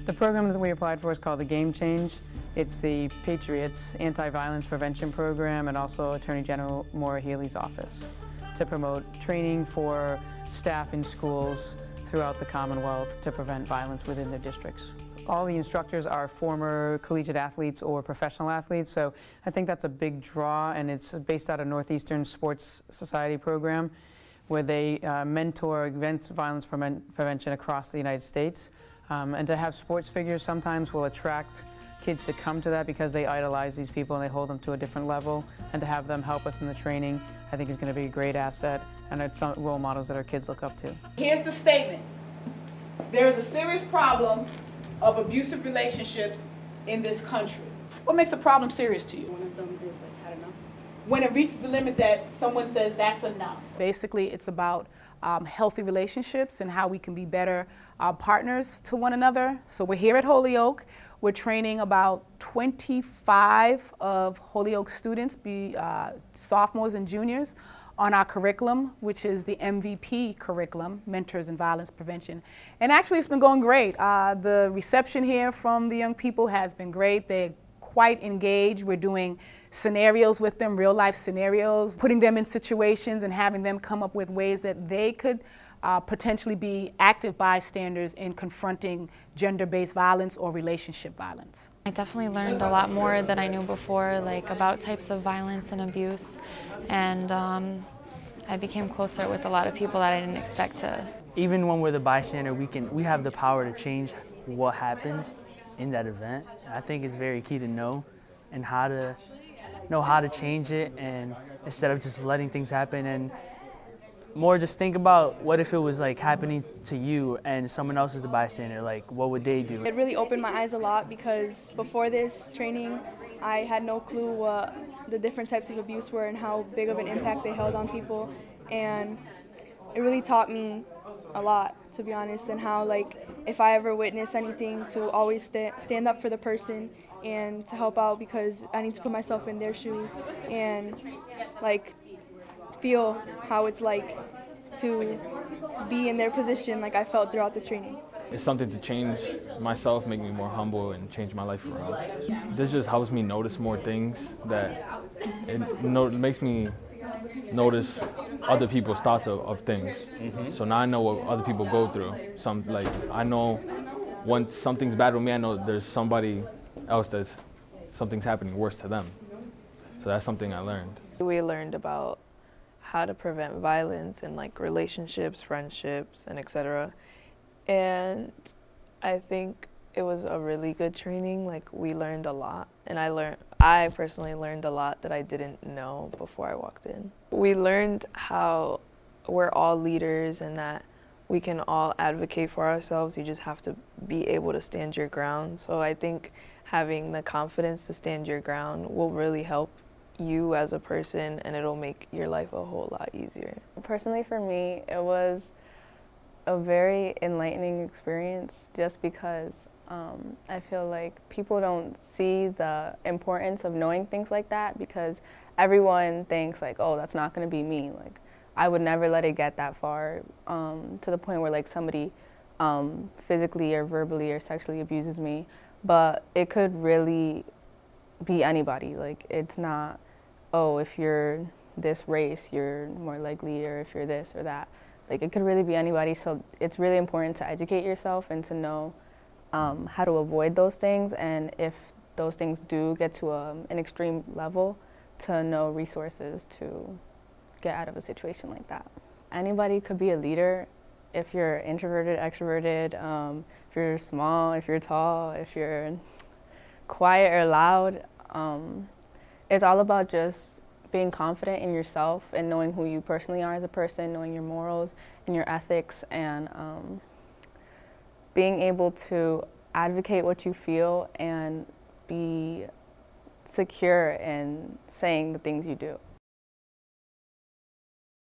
The program that we applied for is called the Game Change. It's the Patriots Anti-Violence Prevention Program and also Attorney General Maura Healey's office to promote training for staff in schools throughout the Commonwealth to prevent violence within their districts. All the instructors are former collegiate athletes or professional athletes, so I think that's a big draw, and it's based out of Northeastern Sports Society program where they mentor against violence prevention across the United States. And to have sports figures sometimes will attract kids to come to that because they idolize these people and they hold them to a different level, and to have them help us in the training I think is going to be a great asset, and it's some role models that our kids look up to. Here's the statement. There is a serious problem of abusive relationships in this country. What makes a problem serious to you? One of them is like, I don't know. When it reaches the limit that someone says that's enough. Basically, it's about healthy relationships and how we can be better partners to one another. So we're here at Holyoke. We're training about 25 of Holyoke students, sophomores and juniors, on our curriculum, which is the MVP curriculum, Mentors in Violence Prevention. And actually, it's been going great. The reception here from the young people has been great. They're quite engaged. We're doing scenarios with them, real life scenarios, putting them in situations and having them come up with ways that they could potentially be active bystanders in confronting gender-based violence or relationship violence. I definitely learned a lot more than I knew before, like about types of violence and abuse, and I became closer with a lot of people that I didn't expect to. Even when we're the bystander, we have the power to change what happens in that event. I think it's very key to know and how to change it, and instead of just letting things happen, and more just think about what if it was like happening to you and someone else is the bystander, like what would they do? It really opened my eyes a lot because before this training I had no clue what the different types of abuse were and how big of an impact they held on people, and it really taught me a lot, to be honest, and how like if I ever witness anything to always stand up for the person and to help out, because I need to put myself in their shoes and like feel how it's like to be in their position like I felt throughout this training. It's something to change myself, make me more humble, and change my life around. This just helps me notice more things, that it makes me notice other people's thoughts of things. So now I know what other people go through. I know once something's bad with me, I know there's somebody else something's happening worse to them. So that's something I learned. We learned about how to prevent violence in like relationships, friendships, and etc. And I think it was a really good training. Like we learned a lot, and I personally learned a lot that I didn't know before I walked in. We learned how we're all leaders and that we can all advocate for ourselves. You just have to be able to stand your ground. So I think having the confidence to stand your ground will really help you as a person, and it'll make your life a whole lot easier. Personally, for me, it was a very enlightening experience just because I feel like people don't see the importance of knowing things like that, because everyone thinks like, oh, that's not going to be me. Like, I would never let it get that far to the point where like somebody physically or verbally or sexually abuses me, but it could really be anybody. Like, it's not, oh, if you're this race, you're more likely, or if you're this or that. Like, it could really be anybody, so it's really important to educate yourself and to know how to avoid those things, and if those things do get to an extreme level, to know resources to get out of a situation like that. Anybody could be a leader, if you're introverted, extroverted, if you're small, if you're tall, if you're quiet or loud. It's all about just being confident in yourself and knowing who you personally are as a person, knowing your morals and your ethics, and being able to advocate what you feel and be secure in saying the things you do.